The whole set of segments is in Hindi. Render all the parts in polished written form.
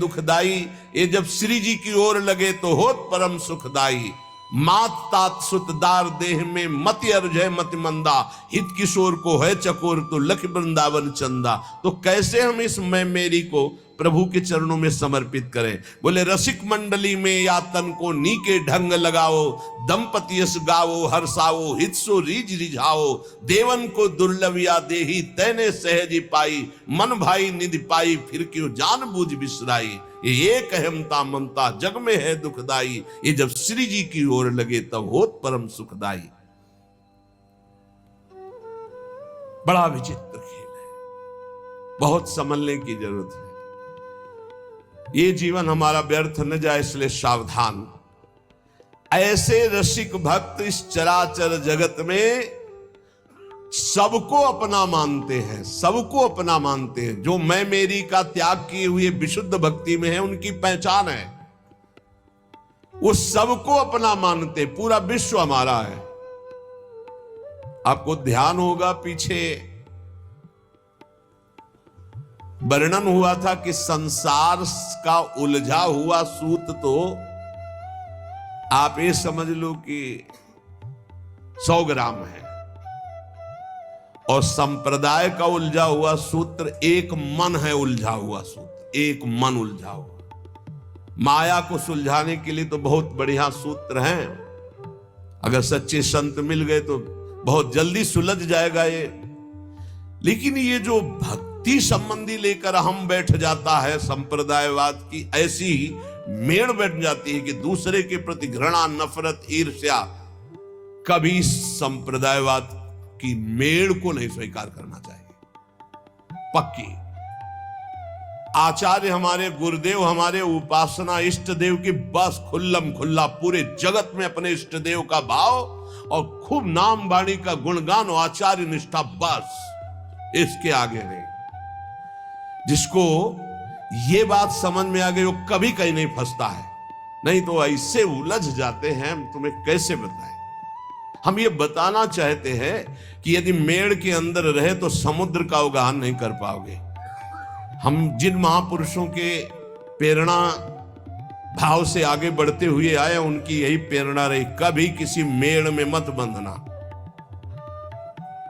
दुखदाई, ये जब श्री जी की ओर लगे तो होत परम सुखदाई। मात तात सुतदार देह में मति अर्जय मति मंदा, हित किशोर को है चकोर तो लख वृंदावन चंदा। तो कैसे हम इस मैं मेरी को प्रभु के चरणों में समर्पित करें? बोले रसिक मंडली में या तन को नी के ढंग लगाओ, दंपति यस गाओ हर्षाओ हित सो रीज रिझाओ। देवन को दुर्लभ या देही तैने सहज पाई, मन भाई निधि पाई फिर क्यों जान बूझ बिसराई। ये कहमता ममता जग में है दुखदाई, ये जब श्री जी की ओर लगे तब होत परम सुखदाई। बड़ा विचित्र खेल है, बहुत समझने की जरूरत है। ये जीवन हमारा व्यर्थ न जाए इसलिए सावधान। ऐसे रसिक भक्त इस चराचर जगत में सबको अपना मानते हैं, सबको अपना मानते हैं। जो मैं मेरी का त्याग किए हुए विशुद्ध भक्ति में है उनकी पहचान है, वो सबको अपना मानते। पूरा विश्व हमारा है। आपको ध्यान होगा पीछे वर्णन हुआ था कि संसार का उलझा हुआ सूत तो आप ये समझ लो कि 100 ग्राम है, और संप्रदाय का उलझा हुआ सूत्र एक मन है। उलझा हुआ सूत्र एक मन उलझा हुआ। माया को सुलझाने के लिए तो बहुत बढ़िया सूत्र हैं, अगर सच्चे संत मिल गए तो बहुत जल्दी सुलझ जाएगा ये। लेकिन ये जो भक्ति संबंधी लेकर हम बैठ जाता है संप्रदायवाद की, ऐसी मेड़ बैठ जाती है कि दूसरे के प्रति घृणा नफरत ईर्ष्या, कभी संप्रदायवाद की मेड़ को नहीं स्वीकार करना चाहिए। पक्की आचार्य हमारे गुरुदेव हमारे उपासना इष्ट देव की बस खुल्लम खुल्ला पूरे जगत में अपने इष्ट देव का भाव और खूब नाम वाणी का गुणगान और आचार्य निष्ठा, बस इसके आगे नहीं। जिसको ये बात समझ में आ गई वो कभी कहीं नहीं फंसता है, नहीं तो ऐसे उलझ जाते हैं, हम तुम्हें कैसे बताएं। हम ये बताना चाहते हैं कि यदि मेड़ के अंदर रहे तो समुद्र का अवगाहन नहीं कर पाओगे। हम जिन महापुरुषों के प्रेरणा भाव से आगे बढ़ते हुए आए, उनकी यही प्रेरणा रही, कभी किसी मेड़ में मत बंधना।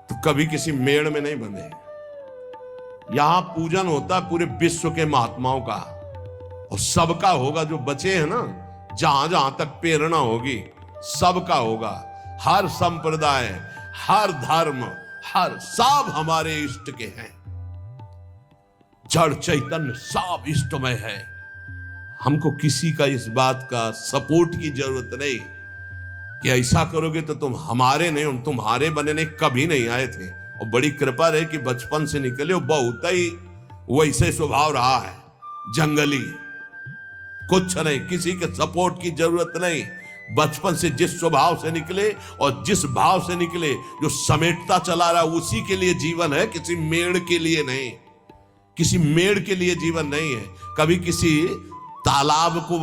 तो कभी किसी मेड़ में नहीं बंधे। यहां पूजन होता है पूरे विश्व के महात्माओं का, और सबका होगा। जो बचे हैं ना, जहां जहां तक प्रेरणा होगी सबका होगा। हर संप्रदाय, हर धर्म, हर सब हमारे इष्ट के हैं। जड़ चैतन्य सब इष्टमय है। हमको किसी का इस बात का सपोर्ट की जरूरत नहीं कि ऐसा करोगे तो तुम हमारे नहीं, हम तुम्हारे बने नहीं, कभी नहीं आए थे। और बड़ी कृपा रहे कि बचपन से निकले बहुत ही वैसे स्वभाव रहा है, जंगली, कुछ नहीं, किसी के सपोर्ट की जरूरत नहीं। बचपन से जिस स्वभाव से निकले और जिस भाव से निकले, जो समेटता चला रहा उसी के लिए जीवन है, किसी मेड़ के लिए नहीं। किसी मेड़ के लिए जीवन नहीं है। कभी किसी तालाब को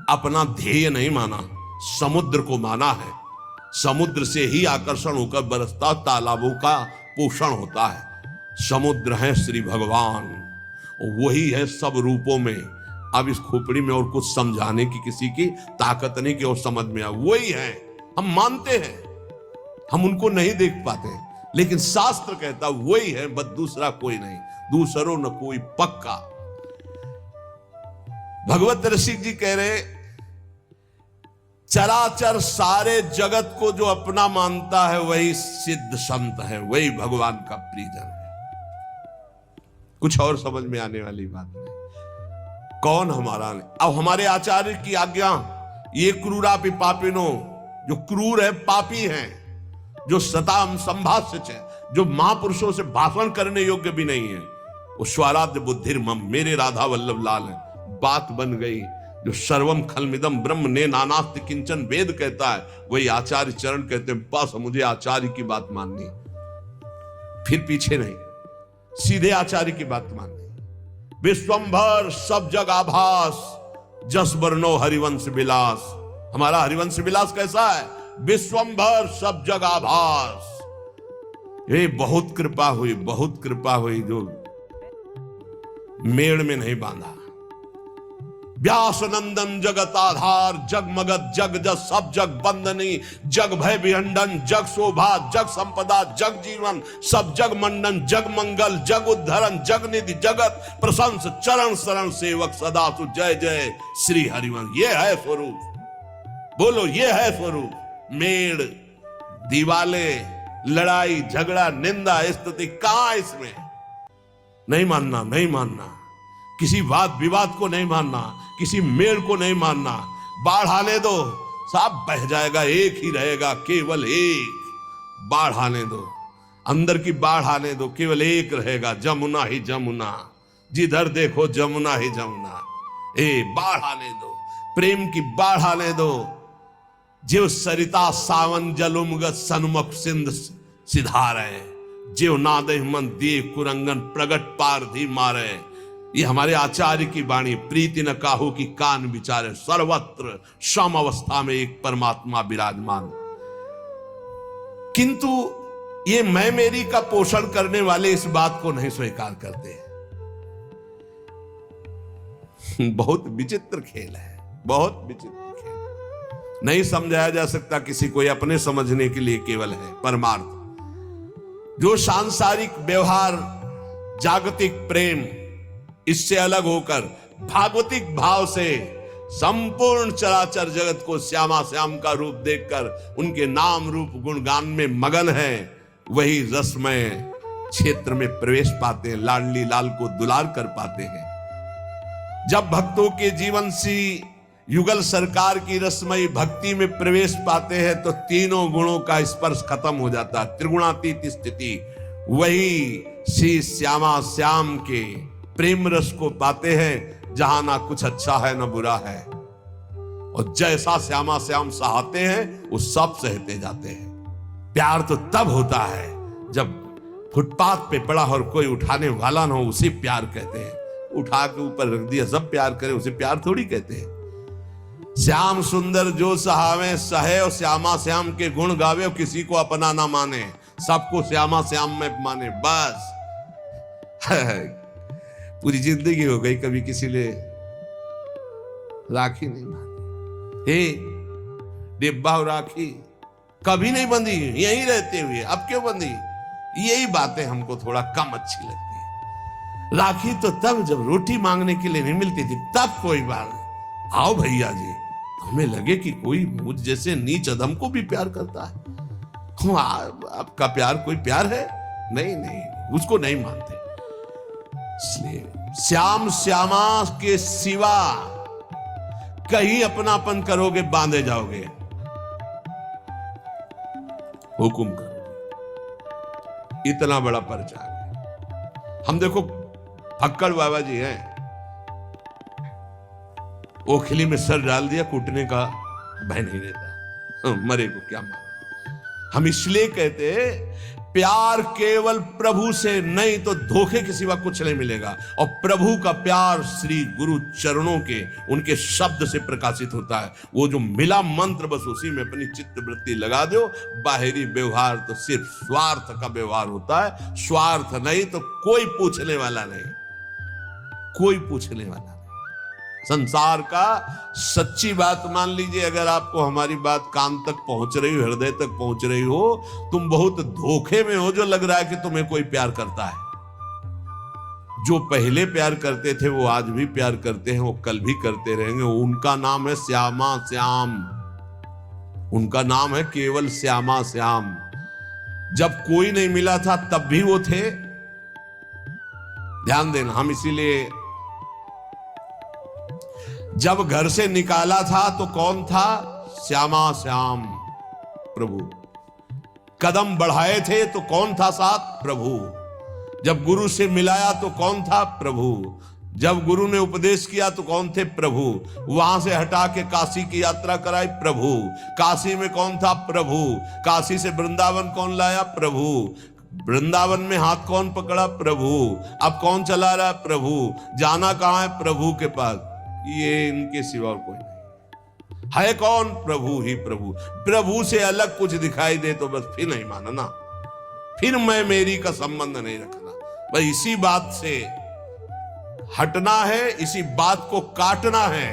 अपना ध्येय नहीं माना, समुद्र को माना है। समुद्र से ही आकर्षण होकर बरसता तालाबों का पोषण होता है। समुद्र है श्री भगवान, वही है सब रूपों में। अब इस खोपड़ी में और कुछ समझाने की किसी की ताकत नहीं कि और समझ में आए। वही है, हम मानते हैं, हम उनको नहीं देख पाते, लेकिन शास्त्र कहता वही है, बस दूसरा कोई नहीं, दूसरो न कोई पक्का। भगवत रसिक जी कह रहे, चराचर सारे जगत को जो अपना मानता है वही सिद्ध संत है, वही भगवान का प्रियजन है। कुछ और समझ में आने वाली बात नहीं। कौन हमारा? अब हमारे आचार्य की आज्ञा, ये क्रूरापि पापिनो, जो क्रूर है पापी हैं, जो सताम संभाष्य है, जो महापुरुषों से भाषण करने योग्य भी नहीं है, वो स्वराध्य बुद्धिर मम, मेरे राधा वल्लभ लाल है। बात बन गई। जो सर्वम खलमिदम ब्रह्म ने नानास्ति किंचन वेद कहता है, वही आचार्य चरण कहते हैं, बस मुझे आचार्य की बात माननी, फिर पीछे नहीं, सीधे आचार्य की बात माननी। विश्वंभर सब जग आभास, जस वर्णो हरिवंश विलास। हमारा हरिवंश विलास कैसा है? विश्वंभर सब जग आभास। ये बहुत कृपा हुई, बहुत कृपा हुई, जो मेड़ में नहीं बांधा। व्यास नंदन जगत आधार, जग मगत जग जस सब जग बंदनी, जग भय विहंडन, जग शोभा जग संपदा, जग जीवन सब जग मंडन, जग मंगल जग उद्धरण, जग निधि जगत प्रशंस, चरण शरण सेवक सदा सु जय जय श्री हरिवंश। ये है स्वरूप, बोलो ये है स्वरूप। मेड़ दीवाले, लड़ाई झगड़ा निंदा स्तुति कहां इसमें? नहीं मानना, नहीं मानना, किसी वाद विवाद को नहीं मानना, किसी मेल को नहीं मानना। बाढ़ आने दो, सब बह जाएगा, एक ही रहेगा, केवल एक। बाढ़ आने दो, अंदर की बाढ़ आने दो, केवल एक रहेगा, जमुना ही जमुना, जिधर देखो जमुना ही जमुना। बाढ़ आने दो, प्रेम की बाढ़ आने दो। जीव सरिता सावन जलुमगत सन्मुख सिंध सिधारे, जीव नादे मन दिए कुरंगन प्रगट पारधी मारे। ये हमारे आचार्य की वाणी। प्रीति न काहू की कान विचारे, सर्वत्र सम अवस्था में एक परमात्मा विराजमान। किंतु ये मैं मेरी का पोषण करने वाले इस बात को नहीं स्वीकार करते। बहुत विचित्र खेल है, बहुत विचित्र खेल। नहीं समझाया जा सकता किसी को, अपने समझने के लिए केवल है परमार्थ। जो सांसारिक व्यवहार, जागतिक प्रेम, इससे अलग होकर भागवतिक भाव से संपूर्ण चराचर जगत को श्यामा श्याम का रूप देखकर उनके नाम रूप गुणगान में मगन है, वही रसमय क्षेत्र में प्रवेश पाते हैं, लाडली लाल को दुलार कर पाते हैं। जब भक्तों के जीवन सी युगल सरकार की रसमयी भक्ति में प्रवेश पाते हैं तो तीनों गुणों का स्पर्श खत्म हो जाता है, त्रिगुणातीत स्थिति। वही श्री श्यामा श्याम के प्रेम रस को पाते हैं, जहां ना कुछ अच्छा है ना बुरा है, और जैसा श्यामा श्याम सहाते हैं वो सब सहते जाते हैं। प्यार तो तब होता है जब फुटपाथ पे पड़ा और कोई उठाने वाला ना हो, उसे प्यार कहते हैं। उठा के ऊपर रख दिया, सब प्यार करें, उसे प्यार थोड़ी कहते हैं। श्याम सुंदर जो सहावे सहे, और श्यामा श्याम के गुण गावे, और किसी को अपना ना माने, सबको श्यामा श्याम में माने, बस। पूरी जिंदगी हो गई, कभी किसी ने राखी नहीं बांधी। डिब्बा और राखी कभी नहीं बंधी, यहीं रहते हुए अब क्यों बंधी? यही बातें हमको थोड़ा कम अच्छी लगती है। राखी तो तब जब रोटी मांगने के लिए नहीं मिलती थी, तब कोई बात नहीं, आओ भैया जी। हमें लगे कि कोई मुझ जैसे नीच अधम को भी प्यार करता है। आपका प्यार कोई प्यार है? नहीं नहीं, उसको नहीं मानते। इसलिए श्याम श्यामा के सिवा कहीं अपनापन करोगे बांधे जाओगे, हुकुम करोगे। इतना बड़ा परिचय है। हम देखो फक्कड़ बाबा जी हैं, ओखली में सर डाल दिया, कूटने का भय नहीं रहता, मरे को क्या मार। हम इसलिए कहते प्यार केवल प्रभु से नहीं तो धोखे के सिवा कुछ नहीं मिलेगा। और प्रभु का प्यार श्री गुरु चरणों के उनके शब्द से प्रकाशित होता है। वो जो मिला मंत्र, बस उसी में अपनी चित्त वृत्ति लगा दो। बाहरी व्यवहार तो सिर्फ स्वार्थ का व्यवहार होता है, स्वार्थ नहीं तो कोई पूछने वाला नहीं, कोई पूछने वाला नहीं। संसार का सच्ची बात मान लीजिए, अगर आपको हमारी बात कान तक पहुंच रही हो, हृदय तक पहुंच रही हो, तुम बहुत धोखे में हो जो लग रहा है कि तुम्हें कोई प्यार करता है। जो पहले प्यार करते थे वो आज भी प्यार करते हैं, वो कल भी करते रहेंगे। उनका नाम है श्यामा श्याम, उनका नाम है केवल श्यामा श्याम। जब कोई नहीं मिला था तब भी वो थे। ध्यान देना, हम इसीलिए जब घर से निकाला था तो कौन था? श्यामा श्याम प्रभु। कदम बढ़ाए थे तो कौन था साथ? प्रभु। जब गुरु से मिलाया तो कौन था? प्रभु। जब गुरु ने उपदेश किया तो कौन थे? प्रभु। वहां से हटा के काशी की यात्रा कराई? प्रभु। काशी में कौन था? प्रभु। काशी से वृंदावन कौन लाया? प्रभु। वृंदावन में हाथ कौन पकड़ा? प्रभु। अब कौन चला रहा? प्रभु। जाना कहां है? प्रभु के पास। ये इनके सिवा और कोई नहीं है। कौन? प्रभु ही प्रभु। प्रभु से अलग कुछ दिखाई दे तो बस फिर नहीं मानना, फिर मैं मेरी का संबंध नहीं रखना। बस इसी बात से हटना है, इसी बात को काटना है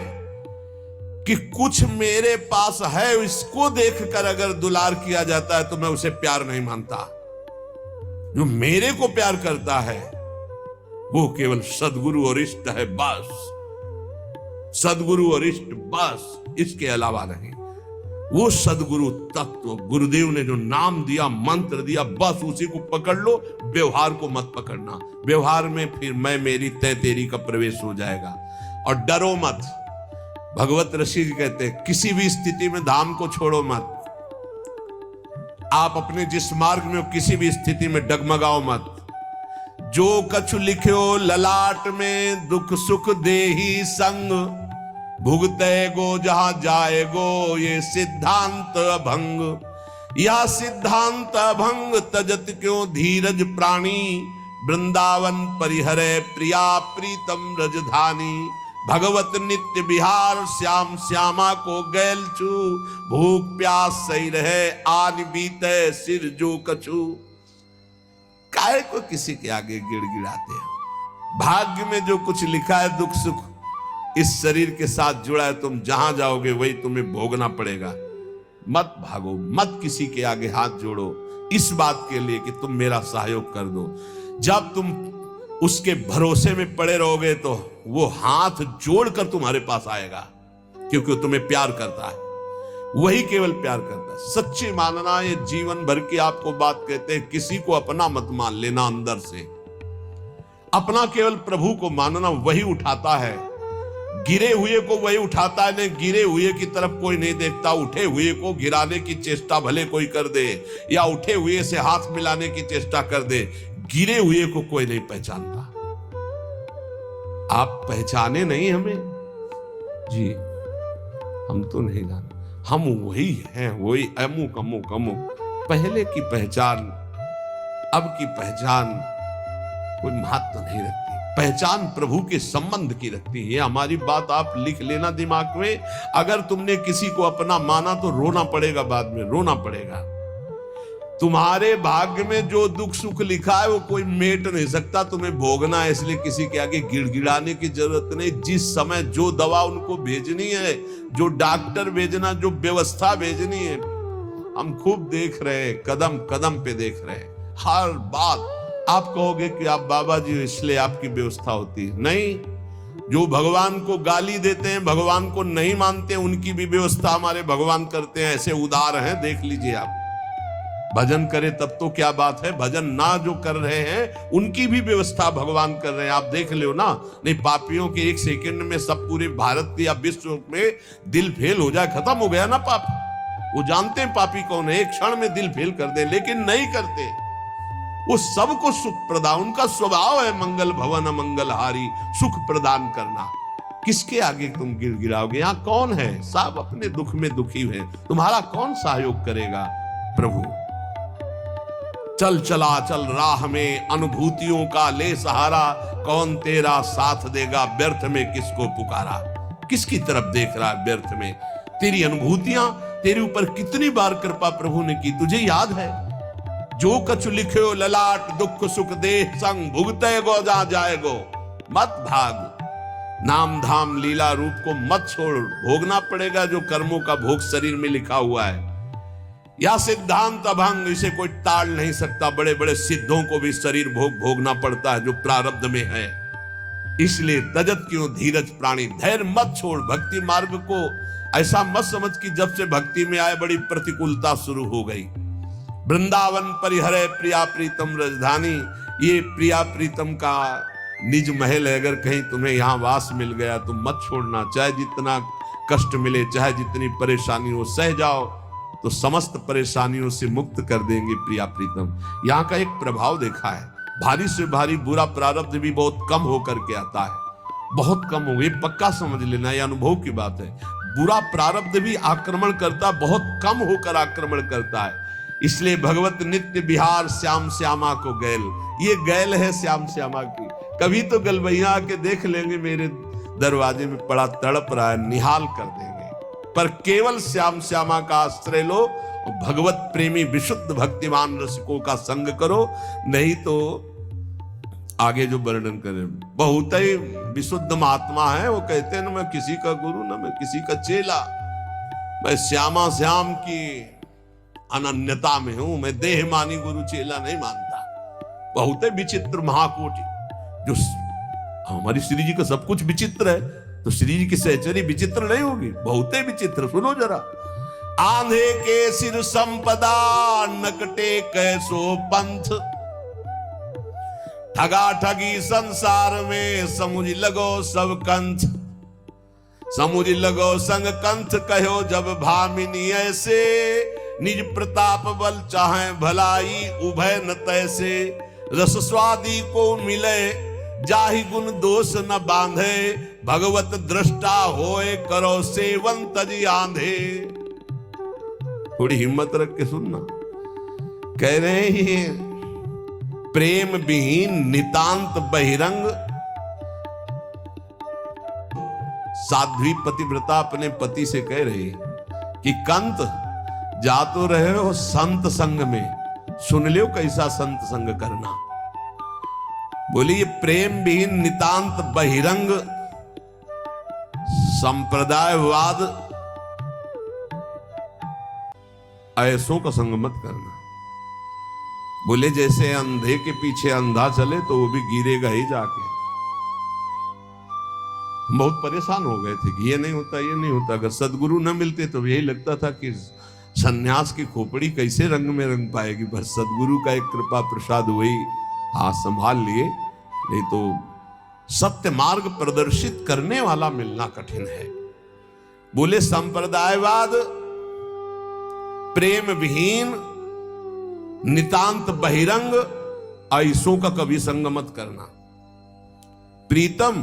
कि कुछ मेरे पास है, इसको देखकर अगर दुलार किया जाता है तो मैं उसे प्यार नहीं मानता। जो मेरे को प्यार करता है वो केवल सदगुरु और इष्ट है, बस सदगुरु और इष्ट, बस, इसके अलावा नहीं। वो सदगुरु तत्व, गुरुदेव ने जो नाम दिया, मंत्र दिया, बस उसी को पकड़ लो। व्यवहार को मत पकड़ना, व्यवहार में फिर मैं मेरी तय तेरी का प्रवेश हो जाएगा। और डरो मत। भगवत ऋषि जी कहते हैं किसी भी स्थिति में धाम को छोड़ो मत। आप अपने जिस मार्ग में हो किसी भी स्थिति में डगमगाओ मत। जो कछु लिख्यो ललाट में, दुख सुख देही संग, भुगते गो जहां जाएगो, ये सिद्धांत भंग। यह सिद्धांत भंग तजत क्यों धीरज प्राणी, वृंदावन परिहरे प्रिया प्रीतम रजधानी। भगवत नित्य बिहार श्याम श्यामा को गैल छू, भूख प्यास सही रहे आन बीते सिर जो कछु। काहे को किसी के आगे गिड़गिड़ाते हैं। भाग्य में जो कुछ लिखा है, दुख सुख इस शरीर के साथ जुड़ा है, तुम जहां जाओगे वही तुम्हें भोगना पड़ेगा। मत भागो, मत किसी के आगे हाथ जोड़ो इस बात के लिए कि तुम मेरा सहयोग कर दो। जब तुम उसके भरोसे में पड़े रहोगे तो वो हाथ जोड़कर तुम्हारे पास आएगा, क्योंकि वो तुम्हें प्यार करता है। वही केवल प्यार करता है। सच्ची मानना, ये जीवन भर की आपको बात कहते हैं, किसी को अपना मत मान लेना। अंदर से अपना केवल प्रभु को मानना, वही उठाता है। गिरे हुए को वही उठाता है, नहीं गिरे हुए की तरफ कोई नहीं देखता। उठे हुए को गिराने की चेष्टा भले कोई कर दे, या उठे हुए से हाथ मिलाने की चेष्टा कर दे, गिरे हुए को कोई नहीं पहचानता। आप पहचाने नहीं हमें जी, हम तो नहीं जानते। हम वही हैं, वही अमुक अमुक अमुक। पहले की पहचान अब की पहचान कोई महत्व नहीं रखती। पहचान प्रभु के संबंध की रखती है। हमारी बात आप लिख लेना दिमाग में। अगर तुमने किसी को अपना माना तो रोना पड़ेगा, बाद में रोना पड़ेगा। तुम्हारे भाग्य में जो दुख सुख लिखा है वो कोई मेट नहीं सकता, तुम्हें भोगना है। इसलिए किसी के आगे गिड़गिड़ाने की जरूरत नहीं। जिस समय जो दवा उनको भेजनी है, जो डॉक्टर भेजना, जो व्यवस्था भेजनी है, हम खूब देख रहे हैं, कदम कदम पे देख रहे हैं। हर बात आप कहोगे कि आप बाबा जी इसलिए आपकी व्यवस्था होती है, नहीं। जो भगवान को गाली देते हैं, भगवान को नहीं मानते, उनकी भी व्यवस्था हमारे भगवान करते हैं। ऐसे उदार हैं, देख लीजिए आप। भजन करे तब तो क्या बात है, भजन ना जो कर रहे हैं उनकी भी व्यवस्था भगवान कर रहे हैं। आप देख लो ना। नहीं, पापियों के एक सेकंड में सब पूरे भारत या विश्व में दिल फेल हो जाए, खत्म हो गया ना पाप। वो जानते हैं पापी कौन है, एक क्षण में दिल फेल कर दे, लेकिन नहीं करते। वो सबको सुख प्रदान, उनका स्वभाव है मंगल भवन मंगल हारी, सुख प्रदान करना। किसके आगे तुम गिड़गिड़ाओगे? यहाँ कौन है? सब अपने दुख में दुखी है। तुम्हारा कौन सहयोग करेगा? प्रभु। चल चला चल राह में अनुभूतियों का ले सहारा, कौन तेरा साथ देगा व्यर्थ में किसको पुकारा। किसकी तरफ देख रहा है व्यर्थ में? तेरी अनुभूतियां, तेरे ऊपर कितनी बार कृपा प्रभु ने की, तुझे याद है? जो कछु लिखे ललाट, दुख सुख देह संग, भुगते गो जा जाएगो। मत भाग, नाम धाम लीला रूप को मत छोड़। भोगना पड़ेगा जो कर्मों का भोग शरीर में लिखा हुआ है। या सिद्धांत अभंग, इसे कोई टाल नहीं सकता। बड़े बड़े सिद्धों को भी शरीर भोग भोगना पड़ता है जो प्रारब्ध में है। इसलिए तजत क्यों धीरज प्राणी, धैर्य मत छोड़। भक्ति मार्ग को ऐसा मत समझ कि जब से भक्ति में आए बड़ी प्रतिकूलता शुरू हो गई। वृंदावन परिहरे प्रिया प्रीतम राजधानी, ये प्रिया प्रीतम का निज महल है। अगर कहीं तुम्हें यहाँ वास मिल गया तो मत छोड़ना। चाहे जितना कष्ट मिले, चाहे जितनी परेशानी हो, सह जाओ तो समस्त परेशानियों से मुक्त कर देंगे प्रिया प्रीतम। यहाँ का एक प्रभाव देखा है, भारी से भारी बुरा प्रारब्ध भी बहुत कम होकर के आता है। बहुत कम हो, ये पक्का समझ लेना, ये अनुभव की बात है। बुरा प्रारब्ध भी आक्रमण करता, बहुत कम होकर आक्रमण करता है। इसलिए भगवत नित्य बिहार श्याम श्यामा को गैल, ये गैल है श्याम श्यामा की। कभी तो गलबैया आके देख लेंगे, मेरे दरवाजे में पड़ा तड़प रहा है, निहाल कर देंगे। पर केवल श्याम श्यामा का आश्रय लो, भगवत प्रेमी विशुद्ध भक्तिमान रसिकों का संग करो। नहीं तो आगे जो वर्णन करे, बहुत ही विशुद्ध महात्मा है। वो कहते हैं ना, मैं किसी का गुरु ना मैं किसी का चेला, मैं श्यामा श्याम की अनन्यता में हूं, मैं देह मानी गुरु चेला नहीं मानता। बहुत ही विचित्र महाकोटि। जो हमारी श्री जी का सब कुछ विचित्र है, तो श्री जी की सहचरी विचित्र नहीं होगी? बहुत ही विचित्र। सुनो जरा। आंधे के सिर संपदा, नकटे कैसो पंथ, ठगा ठगी संसार में, समुझ लगो सब कंथ। समुझ लगो संग कंथ, कहो जब भामिनी ऐसे, निज प्रताप बल चाहे भलाई, उभय न तैसे। रस स्वादी को मिले, जाहि गुण दोष न बांधे, भगवत दृष्टा होए, करो सेवन तजी आंधे। थोड़ी हिम्मत रख के सुनना। कह रहे हैं प्रेम विहीन नितांत बहिरंग। साध्वी पतिव्रता अपने पति से कह रही कि कंत जा तो रहे हो संत संग में, सुन लियो कैसा संत संग करना। बोली ये प्रेम विहीन नितांत बहिरंग संप्रदायवाद ऐसों का संग मत करना। बोले जैसे अंधे के पीछे अंधा चले तो वो भी गिरेगा ही जाके। बहुत परेशान हो गए थे कि ये नहीं होता, ये नहीं होता। अगर सदगुरु न मिलते तो यही लगता था कि सन्यास की खोपड़ी कैसे रंग में रंग पाएगी। बस सदगुरु का एक कृपा प्रसाद वही हाथ संभाल लिए, नहीं तो सत्य मार्ग प्रदर्शित करने वाला मिलना कठिन है। बोले संप्रदायवाद, प्रेम विहीन, नितांत बहिरंग, ऐसों का कभी संग मत करना। प्रीतम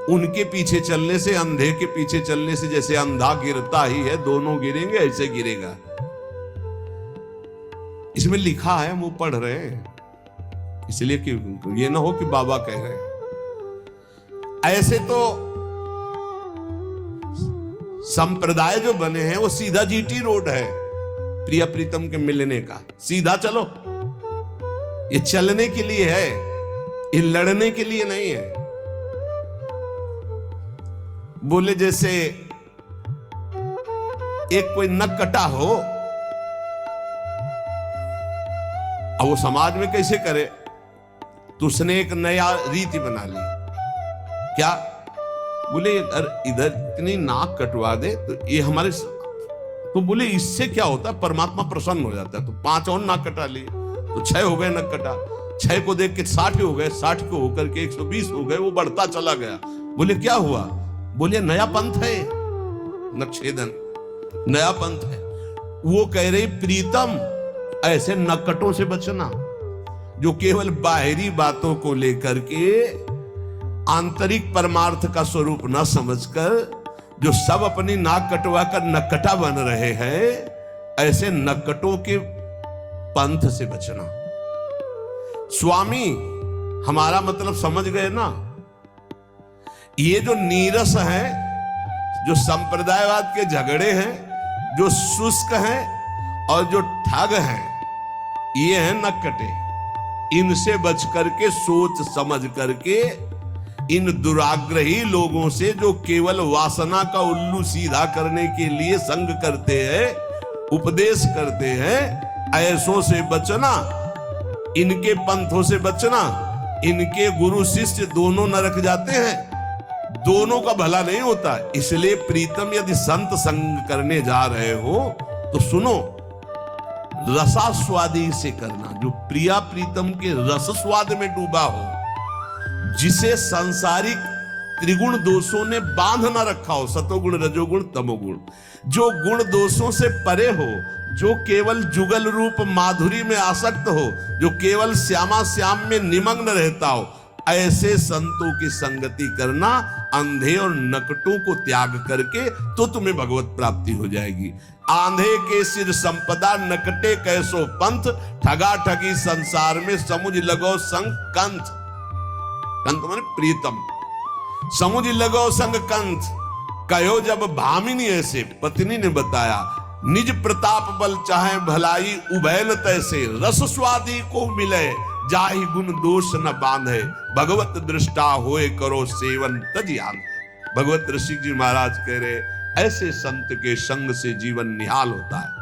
उनके पीछे चलने से, अंधे के पीछे चलने से जैसे अंधा गिरता ही है, दोनों गिरेंगे ऐसे गिरेगा। इसमें लिखा है, हम वो पढ़ रहे हैं इसलिए कि ये ना हो कि बाबा कह रहे हैं। ऐसे तो संप्रदाय जो बने हैं वो सीधा जीटी रोड है प्रिया प्रीतम के मिलने का। सीधा चलो, ये चलने के लिए है, ये लड़ने के लिए नहीं है। बोले जैसे एक कोई नक कटा हो, अब वो समाज में कैसे करे, तो उसने एक नया रीति बना ली। क्या? बोले अगर इधर इतनी नाक कटवा दे तो ये हमारे, तो बोले इससे क्या होता है, परमात्मा प्रसन्न हो जाता है। तो 5 और नाक कटा लिए तो 6 हो गए नक कटा। 6 को देख के 60 हो गए, 60 को होकर के 120 हो गए, वो बढ़ता चला गया। बोले क्या हुआ? बोले नया पंथ है, नक्षेदन नया पंथ है। वो कह रही प्रीतम ऐसे नक्कटों से बचना जो केवल बाहरी बातों को लेकर के आंतरिक परमार्थ का स्वरूप न समझकर जो सब अपनी नाक कटवा कर नक्कटा बन रहे हैं, ऐसे नक्कटों के पंथ से बचना। स्वामी हमारा मतलब समझ गए ना। ये जो नीरस है, जो संप्रदायवाद के झगड़े हैं, जो शुष्क हैं और जो ठग हैं, ये हैं नक्कटे। इनसे बच करके, सोच समझ करके, इन दुराग्रही लोगों से जो केवल वासना का उल्लू सीधा करने के लिए संग करते हैं, उपदेश करते हैं, ऐसों से बचना। इनके पंथों से बचना। इनके गुरु शिष्य दोनों नरक जाते हैं, दोनों का भला नहीं होता। इसलिए प्रीतम यदि संत संग करने जा रहे हो तो सुनो, रसास्वादी से करना। जो प्रिया प्रीतम के रस स्वाद में डूबा हो, जिसे सांसारिक त्रिगुण दोषों ने बांध ना रखा हो, सतोगुण रजोगुण तमोगुण, जो गुण दोषों से परे हो, जो केवल जुगल रूप माधुरी में आसक्त हो, जो केवल श्यामा श्याम में निमग्न रहता हो, ऐसे संतों की संगति करना। अंधे और नकटों को त्याग करके तो तुम्हें भगवत प्राप्ति हो जाएगी। आंधे के सिर संपदा, नकटे कैसो पंथ, ठगा ठगी संसार में, समुझ लगो संग कंथ। कंथ माने प्रीतम। समुझ लगो संग कंथ, कहो जब भामिनी ऐसे, पत्नी ने बताया, निज प्रताप बल चाहे भलाई, उभय न तैसे। रस स्वादी को मिले, जाहि गुण दोष न बांधे, भगवत दृष्टा होए करो सेवन तज आंधे। भगवत ऋषि जी महाराज कह रहे ऐसे संत के संग से जीवन निहाल होता है।